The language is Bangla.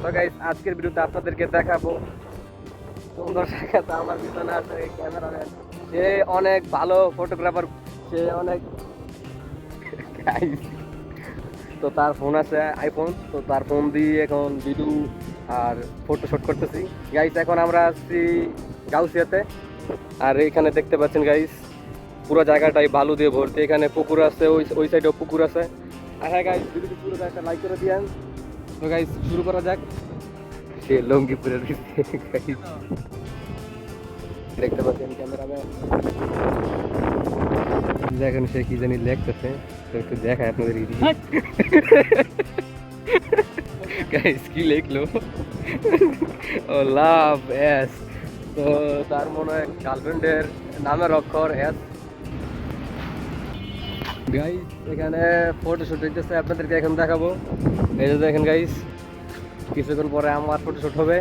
তো গাইস আজকের ভিডিওতে আপনাদেরকে দেখাবো সুন্দর জায়গাতে আমার পিছনে আছে ক্যামেরাম্যান। সে অনেক ভালো ফটোগ্রাফার, সে অনেক guys, তো তার ফোন আছে আইফোন, তো তার ফোন দিয়ে এখন ভিডিও আর ফটো শুট করতেছি। গাইস এখন আমরা আছি গাউসিয়াতে, আর এখানে দেখতে পাচ্ছেন গাইস পুরো জায়গাটাই বালু দিয়ে ভর্তি। এখানে পুকুর আছে, ওই সাইডেও পুকুর আছে। আর হ্যাঁ গাইস, ভিডিওটি পুরো একটা লাইক করে দিয়েন। তো গাইস শুরু করা যাক। সে লঙ্গি পরে রয়েছে গাইস, দেখতে পাচ্ছেন ক্যামেরাম্যান। দেখেন সে কি জানি লেখতেছে, তো একটু দেখায় আপনাদের গাইস কি লিখলো, ও লাভ এস, তো তার মনে হয় গার্লফ্রেন্ডের নামের অক্ষর এস। গাইস এখানে ফটোশুট হইতেছে, আপনাদেরকে এখন দেখাবো। এই যে দেখেন গাইস, কিছুক্ষণ পরে আমার ফটোশুট হবে।